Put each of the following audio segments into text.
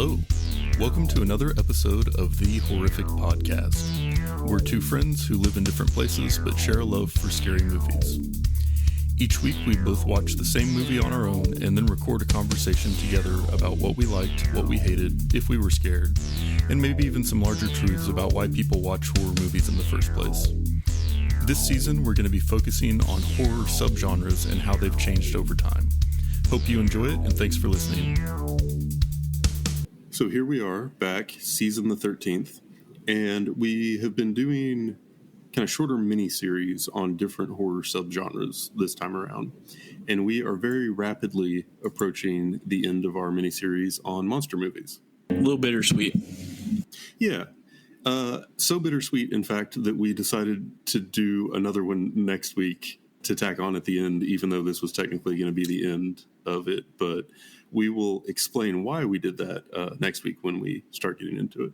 Hello. Welcome to another episode of the Horrific Podcast. We're two friends who live in different places but share a love for scary movies. Each week we both watch the same movie on our own and then record a conversation together about what we liked, what we hated, if we were scared, and maybe even some larger truths about why people watch horror movies in the first place. This season we're going to be focusing on horror subgenres and how they've changed over time. Hope you enjoy it, and thanks for listening. So here we are, back, season the 13th, and we have been doing kind of shorter mini-series on different horror subgenres this time around. And we are very rapidly approaching the end of our mini-series on monster movies. A little bittersweet. Yeah. So bittersweet, in fact, that we decided to do another one next week to tack on at the end, even though this was technically going to be the end of it. But we will explain why we did that next week when we start getting into it.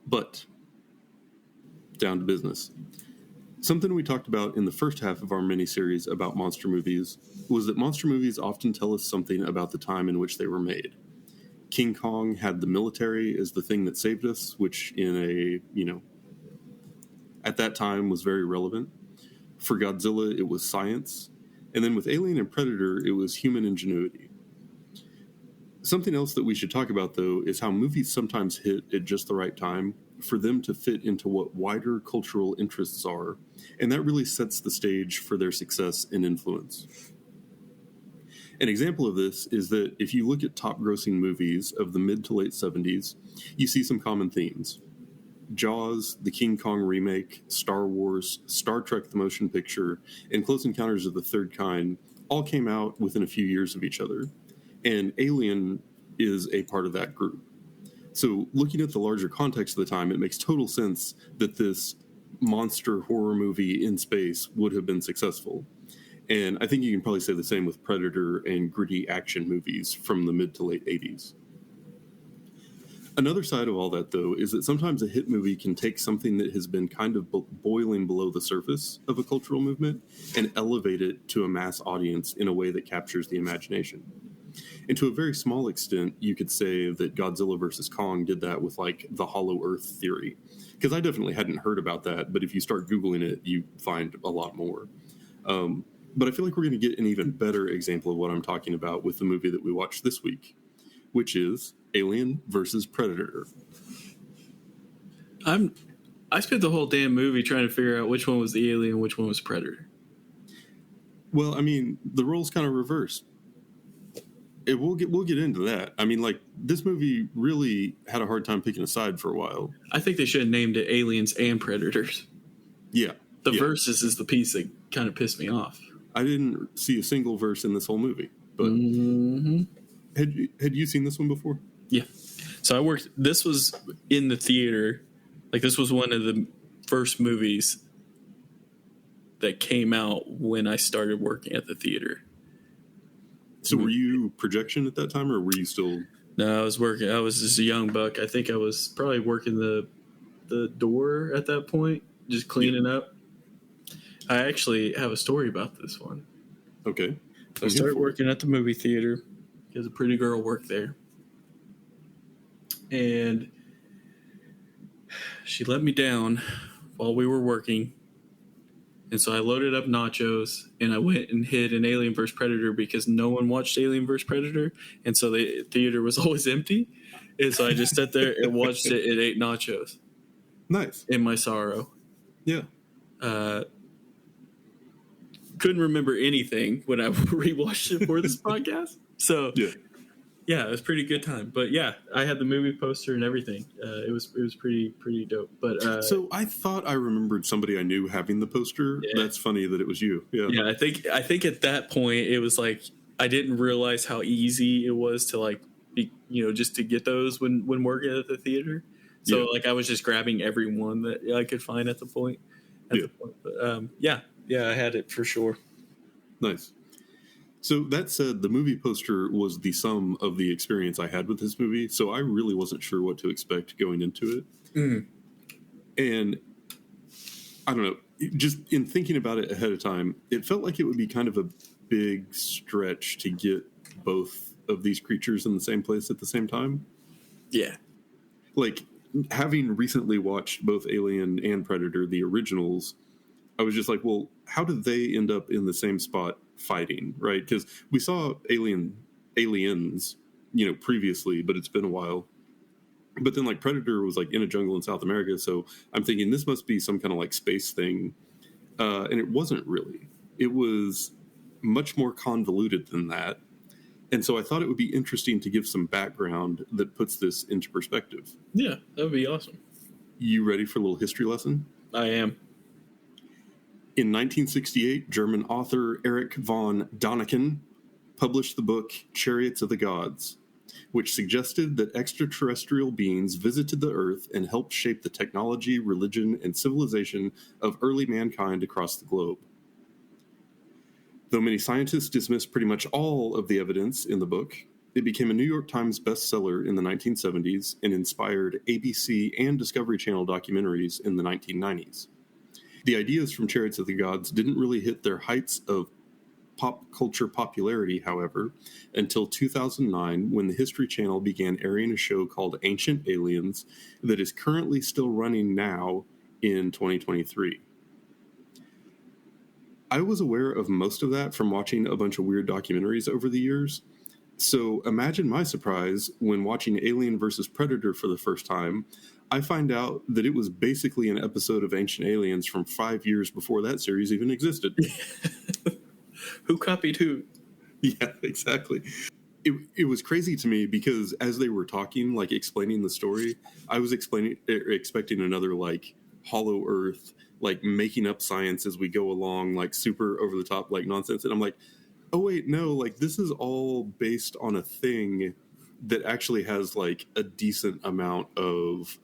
But down to business. Something we talked about in the first half of our mini-series about monster movies was that monster movies often tell us something about the time in which they were made. King Kong had the military as the thing that saved us, which at that time was very relevant. For Godzilla, it was science. And then with Alien and Predator, it was human ingenuity. Something else that we should talk about, though, is how movies sometimes hit at just the right time for them to fit into what wider cultural interests are, and that really sets the stage for their success and influence. An example of this is that if you look at top-grossing movies of the mid to late 70s, you see some common themes. Jaws, the King Kong remake, Star Wars, Star Trek the Motion Picture, and Close Encounters of the Third Kind all came out within a few years of each other, and Alien is a part of that group. So looking at the larger context of the time, it makes total sense that this monster horror movie in space would have been successful. And I think you can probably say the same with Predator and gritty action movies from the mid to late 80s. Another side of all that, though, is that sometimes a hit movie can take something that has been kind of boiling below the surface of a cultural movement and elevate it to a mass audience in a way that captures the imagination. And to a very small extent, you could say that Godzilla vs. Kong did that with, like, the Hollow Earth theory. Because I definitely hadn't heard about that, but if you start Googling it, you find a lot more. But I feel like we're going to get an even better example of what I'm talking about with the movie that we watched this week, which is Alien versus Predator. I spent the whole damn movie trying to figure out which one was the Alien and which one was Predator. Well, I mean, the roles kind of reversed. We'll get into that. I mean, like, this movie really had a hard time picking a side for a while. I think they should have named it Aliens and Predators. Yeah. The versus is the piece that kind of pissed me off. I didn't see a single verse in this whole movie. But had you seen this one before? Yeah. So this was in the theater. Like, this was one of the first movies that came out when I started working at the theater. So were you projection at that time, or were you still? No, I was working. I was just a young buck. I think I was probably working the door at that point, just cleaning up. I actually have a story about this one. Okay. I started working at the movie theater because a pretty girl worked there. And she let me down while we were working. And so I loaded up nachos and I went and hid an Alien vs. Predator because no one watched Alien vs. Predator. And so the theater was always empty. And so I just sat there and watched it and ate nachos. Nice. In my sorrow. Yeah. Couldn't remember anything when I rewatched it for this podcast. So yeah, it was a pretty good time. But yeah, I had the movie poster and everything. It was pretty dope. But so I thought I remembered somebody I knew having the poster. Yeah. That's funny that it was you. Yeah. I think at that point it was like I didn't realize how easy it was to, like, be, just to get those when working at the theater. So like I was just grabbing every one that I could find at the point. But I had it for sure. Nice. So that said, the movie poster was the sum of the experience I had with this movie, so I really wasn't sure what to expect going into it. Mm. And I don't know, just in thinking about it ahead of time, it felt like it would be kind of a big stretch to get both of these creatures in the same place at the same time. Yeah. Like, having recently watched both Alien and Predator, the originals, I was just like, well, how did they end up in the same spot fighting, right? Because we saw aliens, previously, but it's been a while. But then, like, Predator was, like, in a jungle in South America, so I'm thinking this must be some kind of, like, space thing. And it wasn't really. It was much more convoluted than that. And so I thought it would be interesting to give some background that puts this into perspective. Yeah, that would be awesome. You ready for a little history lesson? I am. In 1968, German author Erich von Däniken published the book Chariots of the Gods, which suggested that extraterrestrial beings visited the Earth and helped shape the technology, religion, and civilization of early mankind across the globe. Though many scientists dismissed pretty much all of the evidence in the book, it became a New York Times bestseller in the 1970s and inspired ABC and Discovery Channel documentaries in the 1990s. The ideas from Chariots of the Gods didn't really hit their heights of pop culture popularity, however, until 2009, when the History Channel began airing a show called Ancient Aliens that is currently still running now in 2023. I was aware of most of that from watching a bunch of weird documentaries over the years. So imagine my surprise when watching Alien vs. Predator for the first time. I find out that it was basically an episode of Ancient Aliens from 5 years before that series even existed. Who copied who? Yeah, exactly. It was crazy to me because as they were talking, like explaining the story, I was expecting another like Hollow Earth, like making up science as we go along, like super over the top, like nonsense. And I'm like, oh wait, no, like this is all based on a thing that actually has like a decent amount of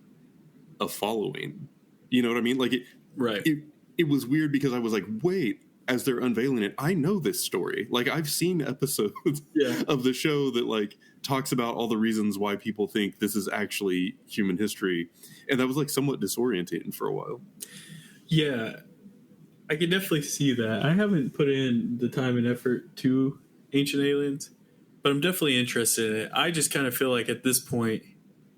a following. You know what I mean? Like it was weird because I was like, wait, as they're unveiling it, I know this story. Like I've seen episodes of the show that like talks about all the reasons why people think this is actually human history. And that was like somewhat disorientating for a while. Yeah, I can definitely see that. I haven't put in the time and effort to Ancient Aliens, but I'm definitely interested in it. I just kind of feel like at this point,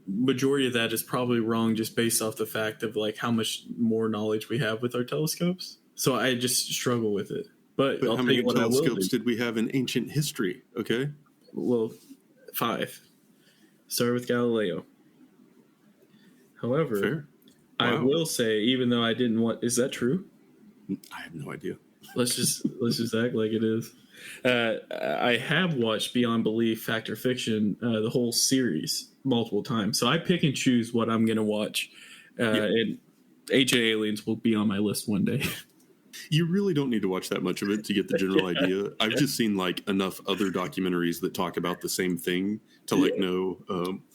majority of that is probably wrong just based off the fact of like how much more knowledge we have with our telescopes. So I just struggle with it. But how many telescopes did we have in ancient history? Okay. Well, 5. Started with Galileo. However, fair. Wow. I will say, even though I didn't want, is that true? I have no idea. Let's just act like it is. I have watched Beyond Belief, Fact or Fiction, the whole series multiple times. So I pick and choose what I'm going to watch. And Ancient Aliens will be on my list one day. You really don't need to watch that much of it to get the general idea. I've just seen like enough other documentaries that talk about the same thing to like know.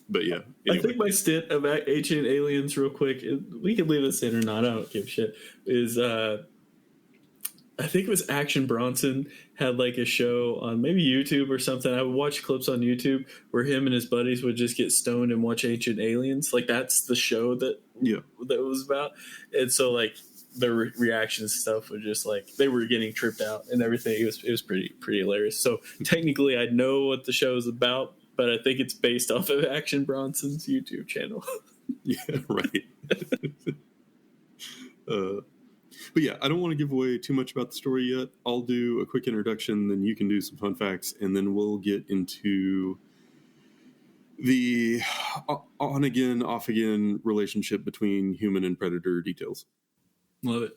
But yeah, anyway. I think my stint about Ancient Aliens, real quick, we can leave this in or not. I don't give a shit. Is I think it was Action Bronson had like a show on maybe YouTube or something. I would watch clips on YouTube where him and his buddies would just get stoned and watch Ancient Aliens. Like that's the show that it was about. And so like the reactions stuff was just like they were getting tripped out and everything. It was pretty hilarious. So technically I know what the show is about, but I think it's based off of Action Bronson's YouTube channel. Yeah, right. But yeah, I don't want to give away too much about the story yet. I'll do a quick introduction, then you can do some fun facts, and then we'll get into the on-again, off-again relationship between human and predator details. Love it.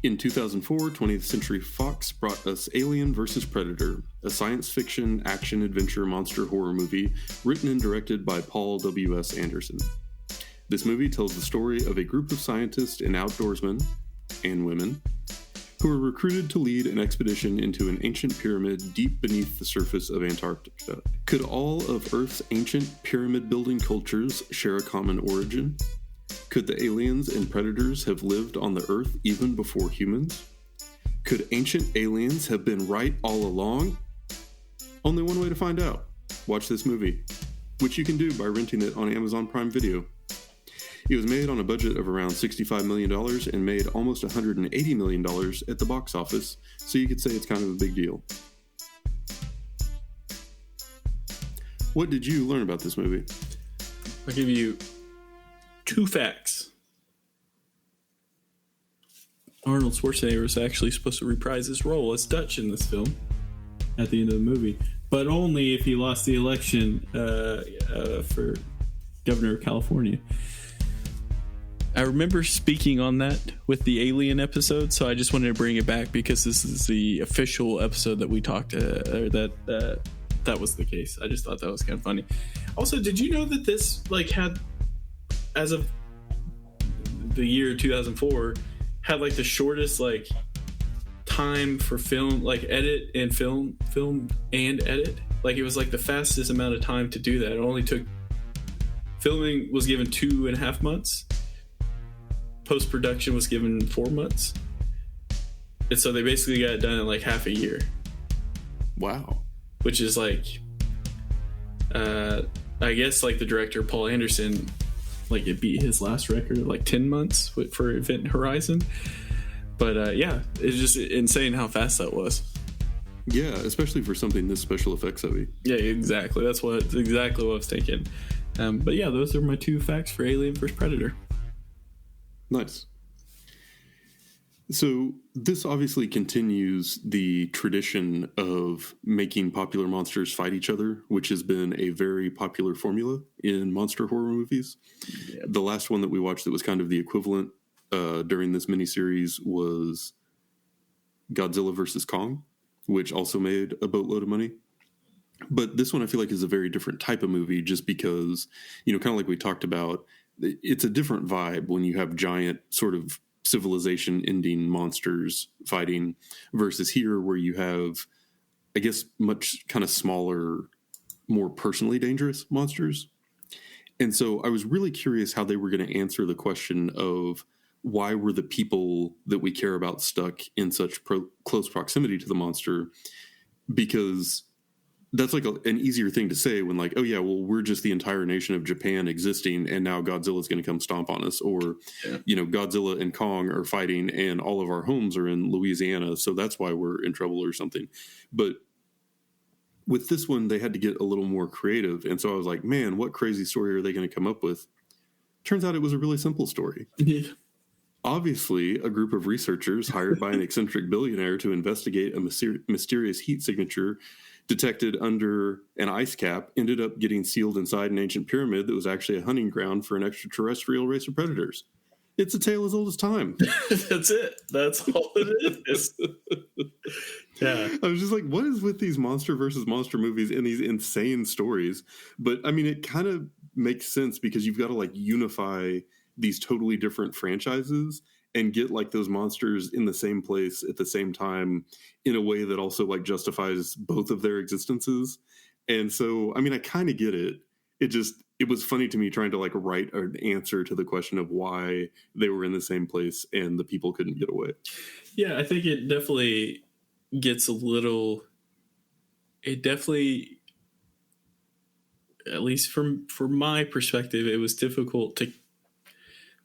In 2004, 20th Century Fox brought us Alien vs. Predator, a science fiction, action-adventure monster horror movie written and directed by Paul W.S. Anderson. This movie tells the story of a group of scientists and outdoorsmen, and women, who are recruited to lead an expedition into an ancient pyramid deep beneath the surface of Antarctica. Could all of Earth's ancient pyramid-building cultures share a common origin? Could the aliens and predators have lived on the Earth even before humans? Could ancient aliens have been right all along? Only one way to find out. Watch this movie, which you can do by renting it on Amazon Prime Video. It was made on a budget of around $65 million and made almost $180 million at the box office, so you could say it's kind of a big deal. What did you learn about this movie? I'll give you 2 facts. Arnold Schwarzenegger was actually supposed to reprise his role as Dutch in this film at the end of the movie, but only if he lost the election for governor of California. I remember speaking on that with the Alien episode, so I just wanted to bring it back because this is the official episode that we talked that was the case. I just thought that was kind of funny. Also, did you know that this had, as of the year 2004, had the shortest time for film, edit and film and edit? It was the fastest amount of time to do that. It only took, filming was given 2.5 months. Post-production was given 4 months. And so they basically got it done in half a year. Wow. Which is I guess the director Paul Anderson, it beat his last record of 10 months for Event Horizon. But yeah, it's just insane how fast that was. Yeah, especially for something this special effects heavy. Yeah, exactly. That's exactly what I was thinking. But yeah, those are my 2 facts for Alien vs. Predator. Nice. So this obviously continues the tradition of making popular monsters fight each other, which has been a very popular formula in monster horror movies. Yeah. The last one that we watched that was kind of the equivalent during this miniseries was Godzilla vs. Kong, which also made a boatload of money. But this one I feel like is a very different type of movie just because, kind of like we talked about, it's a different vibe when you have giant sort of civilization-ending monsters fighting versus here where you have, I guess, much kind of smaller, more personally dangerous monsters. And so I was really curious how they were going to answer the question of why were the people that we care about stuck in such close proximity to the monster? Because that's an easier thing to say when oh yeah, well, we're just the entire nation of Japan existing and now Godzilla's going to come stomp on us, or Godzilla and Kong are fighting and all of our homes are in Louisiana, so that's why we're in trouble or something. But with this one they had to get a little more creative, and so I was like, man, what crazy story are they going to come up with? Turns out it was a really simple story. Yeah. Obviously, a group of researchers hired by an eccentric billionaire to investigate a mysterious heat signature detected under an ice cap ended up getting sealed inside an ancient pyramid that was actually a hunting ground for an extraterrestrial race of predators. It's a tale as old as time. That's it. That's all it is. Yeah. I was just what is with these monster versus monster movies and these insane stories? But I mean, it kind of makes sense because you've got to unify these totally different franchises and get those monsters in the same place at the same time in a way that also justifies both of their existences. And so, I mean, I kind of get it. It was funny to me trying to write an answer to the question of why they were in the same place and the people couldn't get away. Yeah, I think it definitely gets at least from my perspective, it was difficult to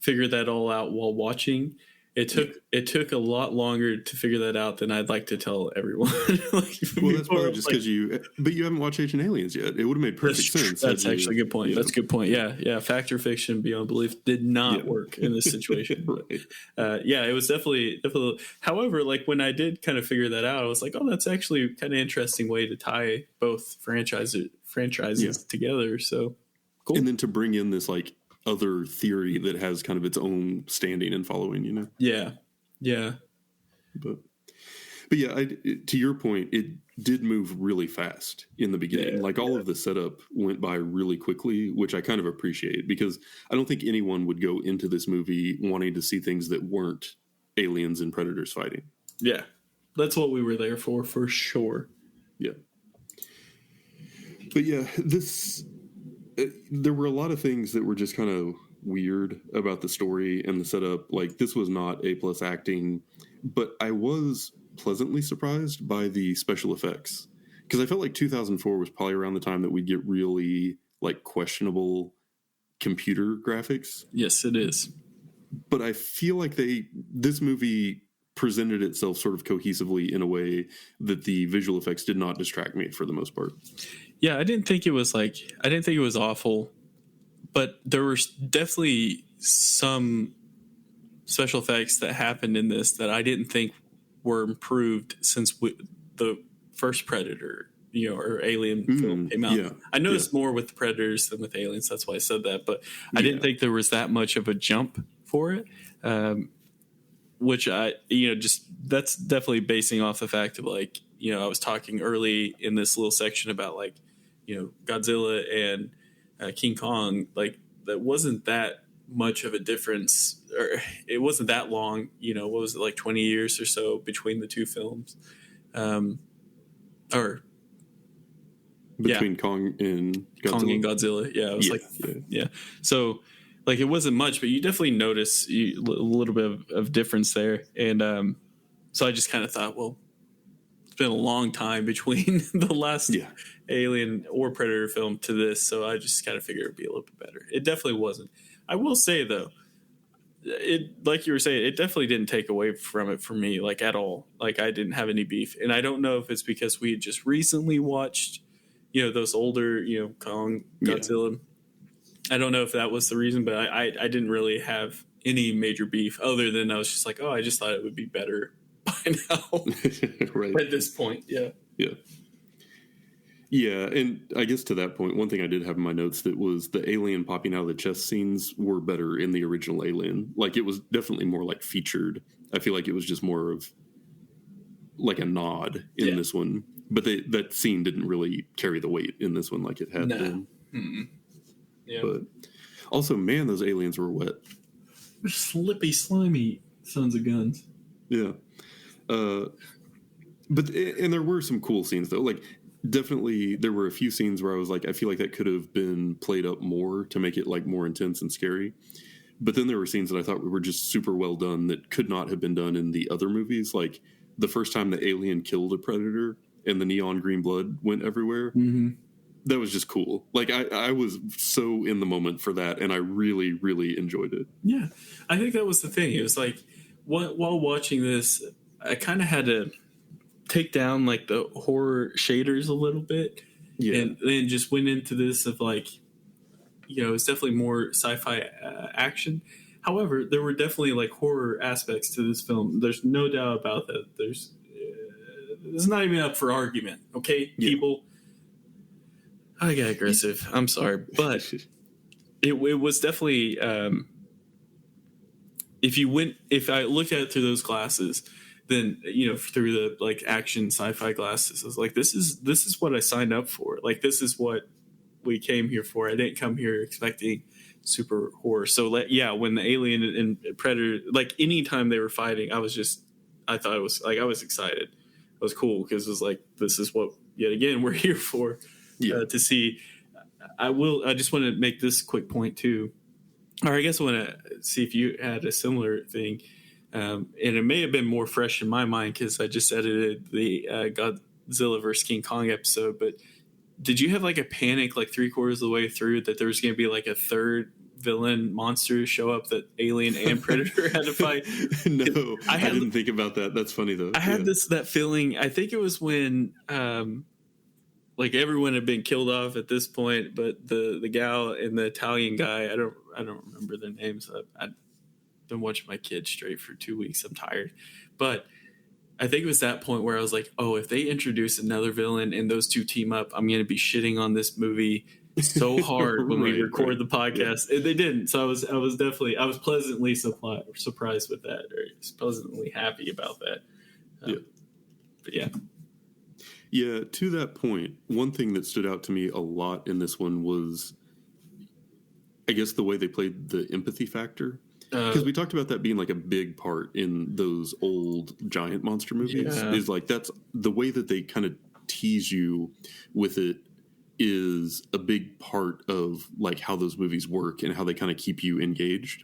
figure that all out while watching. It took a lot longer to figure that out than I'd like to tell everyone. Well, that's probably just because but you haven't watched Ancient Aliens yet. It would have made perfect sense. That's actually a good point. Yeah. That's a good point. Yeah. Fact or fiction beyond belief did not work in this situation. Right. Yeah, it was definitely. However, when I did kind of figure that out, I was like, oh, that's actually kind of interesting way to tie both franchises together. So cool. And then to bring in this other theory that has kind of its own standing and following, Yeah. But yeah, to your point, it did move really fast in the beginning. All of the setup went by really quickly, which I kind of appreciate because I don't think anyone would go into this movie wanting to see things that weren't aliens and predators fighting. Yeah. That's what we were there for sure. Yeah. But yeah, there were a lot of things that were just kind of weird about the story and the setup. This was not A+ acting, but I was pleasantly surprised by the special effects because I felt 2004 was probably around the time that we'd get really questionable computer graphics. Yes, it is. But I feel this movie presented itself sort of cohesively in a way that the visual effects did not distract me for the most part. Yeah, I didn't think it was awful, but there were definitely some special effects that happened in this that I didn't think were improved since the first Predator, or Alien film came out. Yeah, I noticed more with the Predators than with Aliens. That's why I said that, but I didn't think there was that much of a jump for it. Which that's definitely basing off the fact of I was talking early in this little section about Godzilla and King Kong, that wasn't that much of a difference, or it wasn't that long, what was it, 20 years or so between the two films, or between Kong and Godzilla. Yeah, it was so it wasn't much, but you definitely notice a little bit of difference there. And so I just kind of thought, well, it's been a long time between the last Alien or Predator film to this, so I just kind of figured it'd be a little bit better. It definitely wasn't. I will say, though, it, like you were saying, it definitely didn't take away from it for me, at all. I didn't have any beef. And I don't know if it's because we had just recently watched, those older, Kong, Godzilla. Yeah. I don't know if that was the reason, but I didn't really have any major beef other than I was just like, oh, I just thought it would be better by now. Right. At this point. Yeah. Yeah. Yeah. And I guess to that point, one thing I did have in my notes that was the alien popping out of the chest scenes were better in the original Alien. It was definitely more featured. I feel like it was just more of a nod in this one. But that scene didn't really carry the weight in this one like it had been. Mm-mm. Yeah. But also, man, those aliens were wet. They're slippy, slimy sons of guns. Yeah. But there were some cool scenes, though. Definitely, there were a few scenes where I was I feel like that could have been played up more to make it more intense and scary. But then there were scenes that I thought were just super well done that could not have been done in the other movies. The first time the alien killed a predator and the neon green blood went everywhere. Mm-hmm. That was just cool. I was so in the moment for that, and I really, really enjoyed it. Yeah, I think that was the thing. It was while watching this, I kind of had to take down the horror shaders a little bit, and then just went into this of it's definitely more sci-fi action. However, there were definitely horror aspects to this film. There's no doubt about that. There's not even up for argument. Okay, people. I got aggressive. I'm sorry, but it was definitely. If I looked at it through those glasses, then through the action sci-fi glasses, I was this is what I signed up for. This is what we came here for. I didn't come here expecting super horror. So when the alien and predator, anytime they were fighting, I thought it was I was excited. It was cool because it was this is what yet again we're here for. To see. I just want to make this quick point too, or I guess I want to see if you had a similar thing, and it may have been more fresh in my mind because I just edited the Godzilla vs. King Kong episode. But did you have a panic 3/4 of the way through that there was going to be a third villain monster show up that Alien and Predator had to fight? No, I didn't think about that. That's funny though. I had that feeling. I think it was when. Everyone had been killed off at this point, but the gal and the Italian guy, I don't remember their names. I've been watching my kids straight for 2 weeks. I'm tired. But I think it was that point where I was oh, if they introduce another villain and those two team up, I'm going to be shitting on this movie so hard when we record the podcast. Yeah. And they didn't. So I was pleasantly surprised with that, or pleasantly happy about that. But yeah. Yeah, to that point, one thing that stood out to me a lot in this one was, I guess, the way they played the empathy factor. Because we talked about that being a big part in those old giant monster movies. Yeah. Is that's the way that they kind of tease you with it is a big part of how those movies work and how they kind of keep you engaged.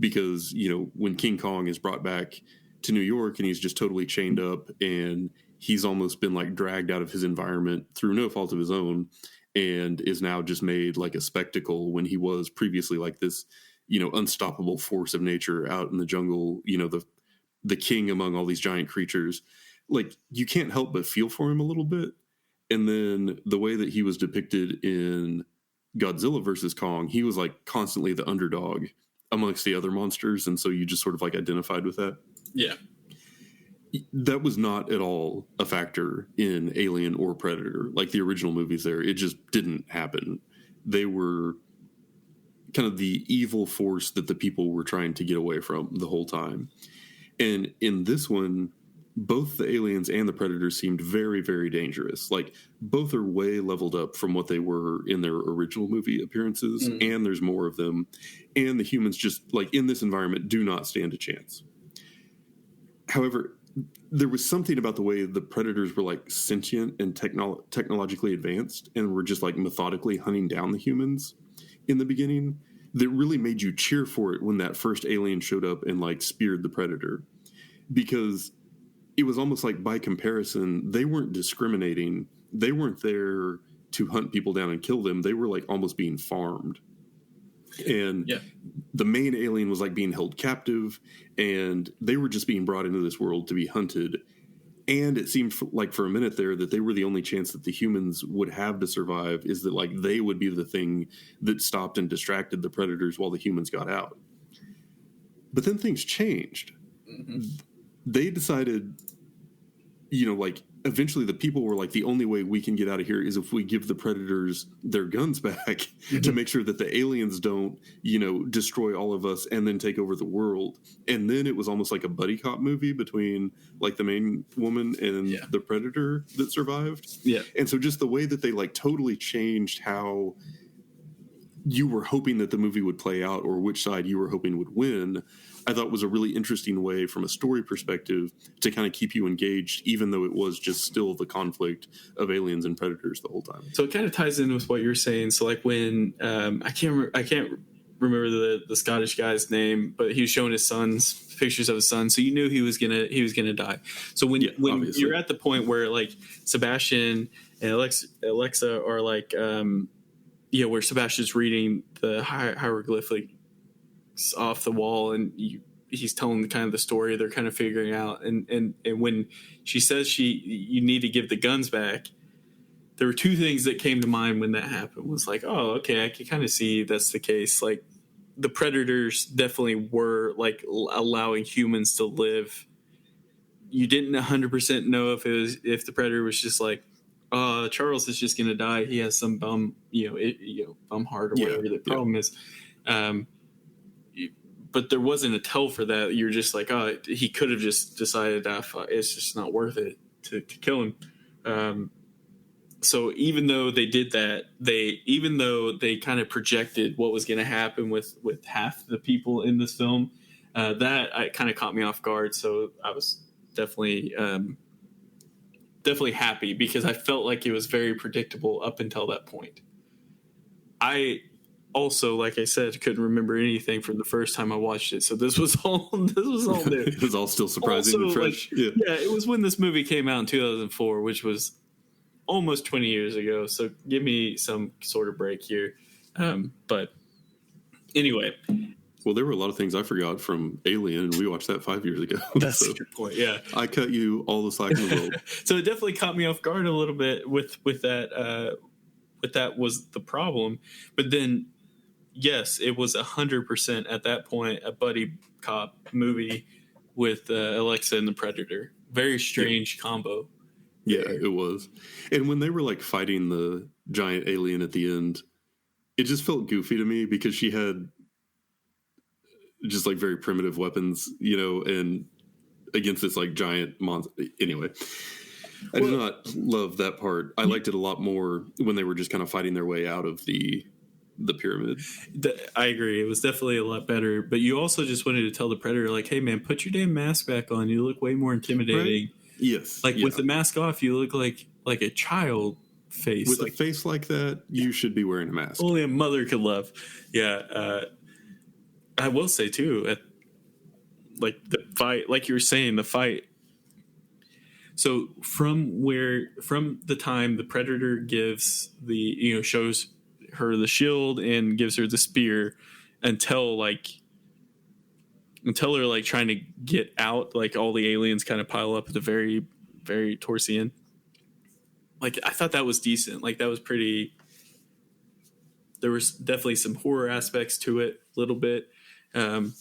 Because, when King Kong is brought back to New York and he's just totally chained up and he's almost been dragged out of his environment through no fault of his own and is now just made a spectacle when he was previously this, unstoppable force of nature out in the jungle, the king among all these giant creatures. You can't help but feel for him a little bit. And then the way that he was depicted in Godzilla versus Kong, he was like constantly the underdog amongst the other monsters. And so you just sort of like identified with that. Yeah. That was not at all a factor in Alien or Predator, like the original movies there. It just didn't happen. They were kind of the evil force that the people were trying to get away from the whole time. And in this one, both the aliens and the predators seemed very, very dangerous. Like, both are way leveled up from what they were in their original movie appearances, and there's more of them. And the humans just, like, in this environment, do not stand a chance. However, there was something about the way the predators were, like, sentient and technologically advanced and were just, like, methodically hunting down the humans in the beginning that really made you cheer for it when that first alien showed up and, like, speared the predator. Because it was almost like, by comparison, they weren't discriminating. They weren't there to hunt people down and kill them. They were, like, almost being farmed. And the main alien was, like, being held captive, and they were just being brought into this world to be hunted. And it seemed like for a minute there that they were the only chance that the humans would have to survive, is that, like, they would be the thing that stopped and distracted the predators while the humans got out. But then things changed. They decided, you know, like, eventually the people were like, the only way we can get out of here is if we give the predators their guns back to make sure that the aliens don't, you know, destroy all of us and then take over the world. And then it was almost like a buddy cop movie between, like, the main woman and the predator that survived. And so just the way that they, like, totally changed how you were hoping that the movie would play out, or which side you were hoping would win, I thought was a really interesting way from a story perspective to kind of keep you engaged, even though it was just still the conflict of aliens and predators the whole time. So it kind of ties in with what you're saying. So, like, when I can't remember the Scottish guy's name, but he was showing his son's pictures of his son, so you knew he was gonna die. So when obviously. You're at the point where, like, Sebastian and Alexa are like, where Sebastian's reading the hieroglyphics off the wall, and he's telling kind of the story they're kind of figuring out, and when she says you need to give the guns back, there were two things that came to mind when that happened. Was like, oh, okay, I can kind of see that's the case. Like, the predators definitely were, like, allowing humans to live. You didn't 100% know if the predator was just like, Charles is just gonna die, he has some bum heart or whatever the problem is. But there wasn't a tell for that. You're just like, he could have just decided it's just not worth it to kill him. So even though they did that, even though they kind of projected what was going to happen with half the people in this film, that kind of caught me off guard. So I was definitely happy, because I felt like it was very predictable up until that point. I also, like I said, couldn't remember anything from the first time I watched it, so this was all new. It was all still surprising and fresh. Like, it was when this movie came out in 2004, which was almost 20 years ago, so give me some sort of break here. But anyway, well, there were a lot of things I forgot from Alien, and we watched that 5 years ago. That's a good point. Yeah, I cut you all the slack in the world. So it definitely caught me off guard a little bit with that. But that was the problem. But then, yes, it was 100% at that point a buddy cop movie with Alexa and the Predator. Very strange combo. Yeah, it was. And when they were, like, fighting the giant alien at the end, it just felt goofy to me, because she had just, like, very primitive weapons, you know, and against this, like, giant monster. Anyway, I did not love that part. I liked it a lot more when they were just kind of fighting their way out of the pyramid. I agree. It was definitely a lot better. But you also just wanted to tell the Predator, like, hey, man, put your damn mask back on. You look way more intimidating. Right? Yes. Like, with the mask off, you look like a child face. With a face like that, you should be wearing a mask. Only a mother could love. Yeah. I will say, too, like, the fight, like you were saying, the fight. So from the time the Predator gives shows her the shield and gives her the spear until they're, like, trying to get out, like, all the aliens kind of pile up at the very, very towards the end. like I thought that was decent. Like that was pretty. There was definitely some horror aspects to it, a little bit. The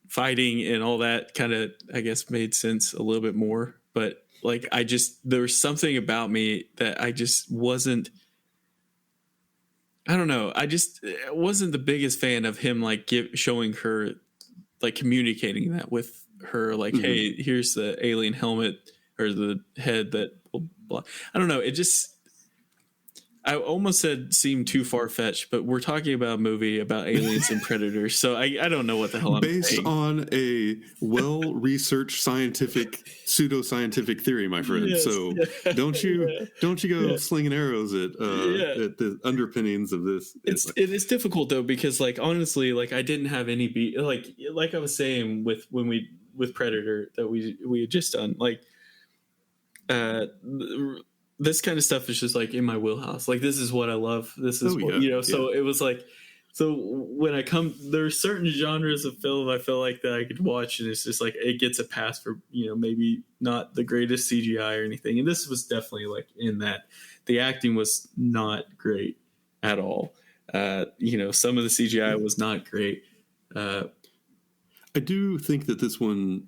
fighting and all that kind of, I guess, made sense a little bit more. But like there was something about me that I just wasn't. I don't know. I just wasn't the biggest fan of him like showing her, like communicating that with her, like, hey, here's the alien helmet or the head that will blah. I don't know. It just, I almost said seemed too far fetched, but we're talking about a movie about aliens and predators, so I don't know what the hell I'm based saying. on a well-researched pseudoscientific theory, my friend. Yes, so don't you go slinging arrows at the underpinnings of this. It's difficult though, because like honestly, like I didn't have any like I was saying with Predator that we had just done, like this kind of stuff is just like in my wheelhouse. Like this is what I love. This is So it was like, so when there's certain genres of film I feel like that I could watch, and it's just like it gets a pass for maybe not the greatest CGI or anything. And this was definitely like in that. The acting was not great at all. Some of the CGI was not great. I do think that this one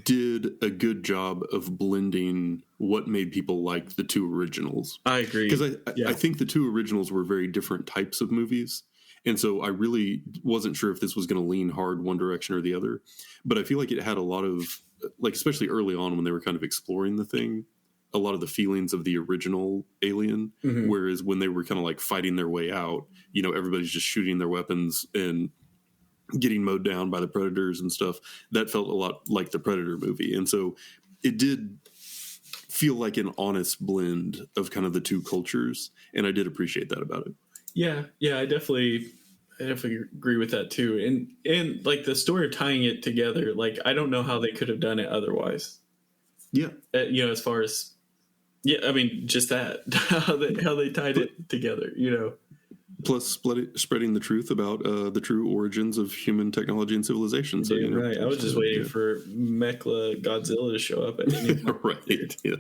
did a good job of blending what made people like the two originals. I agree. Because I think the two originals were very different types of movies. And so I really wasn't sure if this was going to lean hard one direction or the other. But I feel like it had a lot of, like, especially early on when they were kind of exploring the thing, a lot of the feelings of the original Alien. Whereas when they were kind of like fighting their way out, everybody's just shooting their weapons and getting mowed down by the predators and stuff. That felt a lot like the Predator movie. And so it did feel like an honest blend of kind of the two cultures. And I did appreciate that about it. Yeah. I definitely agree with that too. And like the story of tying it together, like I don't know how they could have done it otherwise. Yeah. As far as, I mean, just that, how they tied it together, Plus spreading the truth about the true origins of human technology and civilization. So, right. I was just waiting for Mecha Godzilla to show up at any point. Right. Yeah.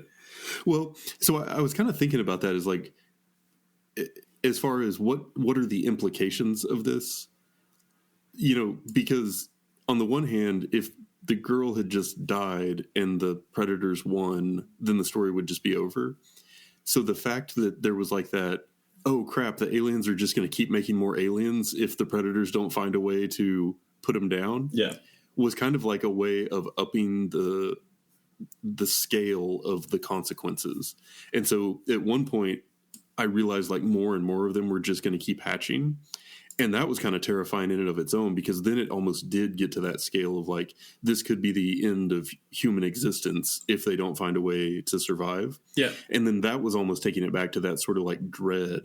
Well, so I was kind of thinking about that as like, as far as what are the implications of this? Because on the one hand, if the girl had just died and the predators won, then the story would just be over. So the fact that there was like that, oh crap, the aliens are just going to keep making more aliens if the predators don't find a way to put them down. Yeah. Was kind of like a way of upping the scale of the consequences. And so at one point I realized like more and more of them were just going to keep hatching. And that was kind of terrifying in and of its own, because then it almost did get to that scale of like, this could be the end of human existence if they don't find a way to survive. Yeah. And then that was almost taking it back to that sort of like dread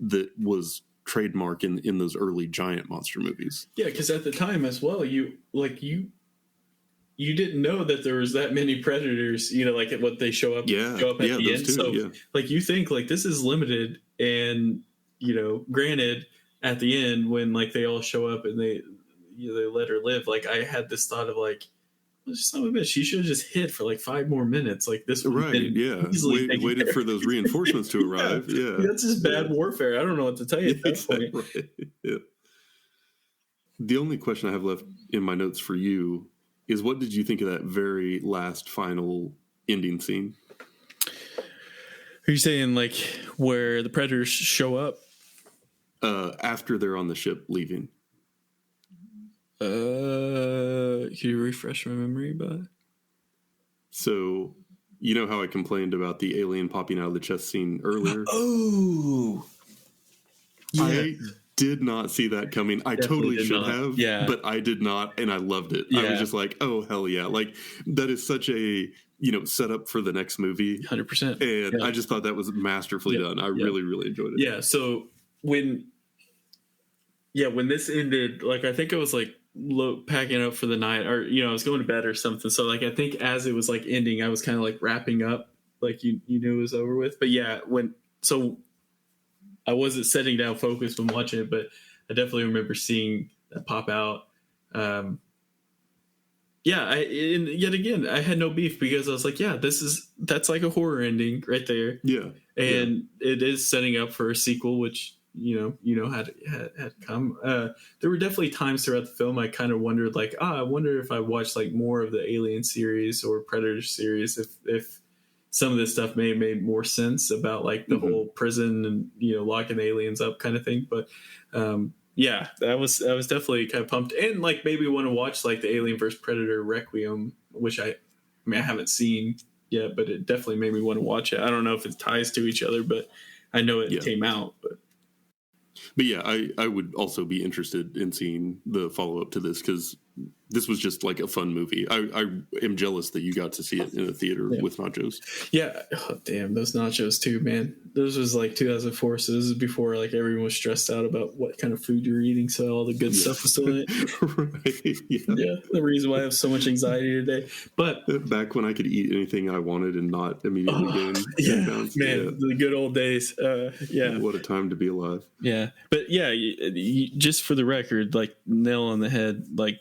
that was trademark in those early giant monster movies. Yeah. Cause at the time as well, you didn't know that there was that many predators, like what they show up at the end. So like you think like this is limited, and, granted, at the end when like they all show up and they let her live, like I had this thought of like, son of a bitch, she should have just hid for like 5 more minutes. Like this would right, yeah. Waited for those reinforcements to arrive. Yeah. That's just bad warfare. I don't know what to tell you at that point. Right. Yeah. The only question I have left in my notes for you is, what did you think of that very last final ending scene? Are you saying like where the predators show up? After they're on the ship leaving. Can you refresh my memory about it? So, you know how I complained about the alien popping out of the chest scene earlier? Oh! Yeah. I did not see that coming. I totally should have, but I did not, and I loved it. I was just like, oh, hell yeah. Like, that is such a, setup for the next movie. 100%. And I just thought that was masterfully done. I really, really enjoyed it. Yeah, so when this ended, like, I think I was, like, packing up for the night, or, I was going to bed or something. So, like, I think as it was, like, ending, I was kind of, like, wrapping up, like, you knew it was over with. But, yeah, I wasn't setting down focus when watching it, but I definitely remember seeing that pop out. yeah, and yet again, I had no beef because I was like, yeah, that's like a horror ending right there. Yeah. And it is setting up for a sequel, which had come. There were definitely times throughout the film I kind of wondered, like, I wonder if I watched like more of the Alien series or Predator series, if some of this stuff may have made more sense about like the whole prison and locking aliens up kind of thing. But yeah, I was definitely kind of pumped, and like maybe want to watch like the Alien vs Predator Requiem, which I haven't seen yet, but it definitely made me want to watch it. I don't know if it ties to each other, but I know it came out. But yeah, I would also be interested in seeing the follow up to this, because this was just like a fun movie. I am jealous that you got to see it in a theater with nachos. Yeah. Oh, damn, those nachos too, man. Those was like 2004, so this is before like everyone was stressed out about what kind of food you're eating, so all the good stuff was still in it. Right. Yeah. The reason why I have so much anxiety today. But back when I could eat anything I wanted and not immediately gain pounds. Man, the good old days. Yeah. What a time to be alive. Yeah. But yeah, just for the record, like nail on the head, like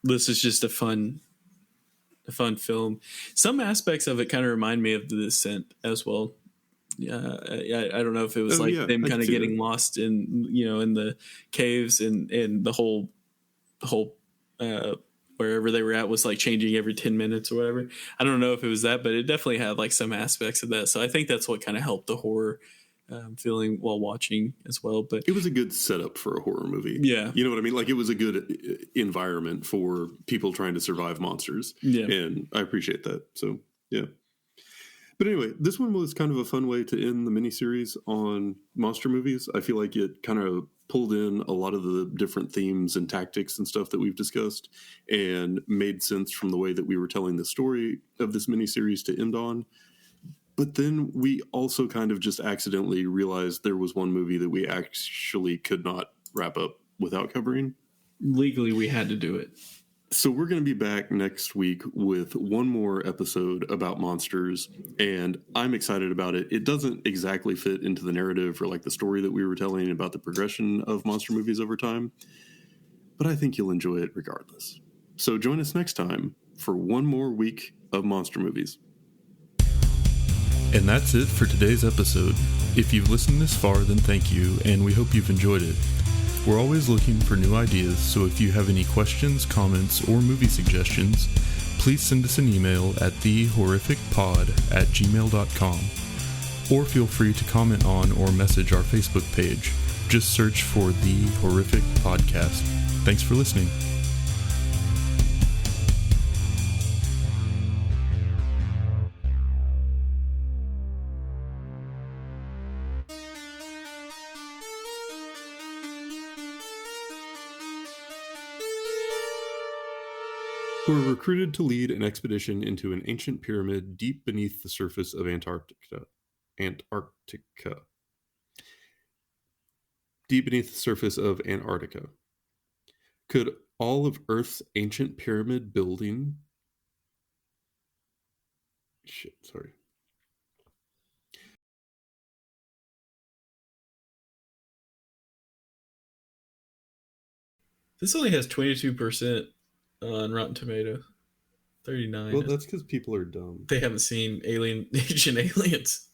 this is just a fun film. Some aspects of it kind of remind me of The Descent as well. Yeah, I don't know if it was them kind of getting lost in in the caves and the whole wherever they were at was like changing every 10 minutes or whatever. I don't know if it was that, but it definitely had like some aspects of that. So I think that's what kind of helped the horror feeling while watching as well. But it was a good setup for a horror movie. Yeah. You know what I mean? Like, it was a good environment for people trying to survive monsters. Yeah. And I appreciate that. So, yeah. But anyway, this one was kind of a fun way to end the miniseries on monster movies. I feel like it kind of pulled in a lot of the different themes and tactics and stuff that we've discussed and made sense from the way that we were telling the story of this miniseries to end on. But then we also kind of just accidentally realized there was one movie that we actually could not wrap up without covering. Legally, we had to do it. So we're going to be back next week with one more episode about monsters, and I'm excited about it. It doesn't exactly fit into the narrative or like the story that we were telling about the progression of monster movies over time, but I think you'll enjoy it regardless. So join us next time for one more week of monster movies. And that's it for today's episode. If you've listened this far, then thank you, and we hope you've enjoyed it. We're always looking for new ideas, so if you have any questions, comments, or movie suggestions, please send us an email at thehorrificpod@gmail.com, or feel free to comment on or message our Facebook page. Just search for The Horrific Podcast. Thanks for listening. Who are recruited to lead an expedition into an ancient pyramid deep beneath the surface of Antarctica. Deep beneath the surface of Antarctica. Could all of Earth's ancient pyramid building... Sorry. This only has 22% on Rotten Tomatoes. 39. Well, that's because people are dumb. They haven't seen Ancient Aliens.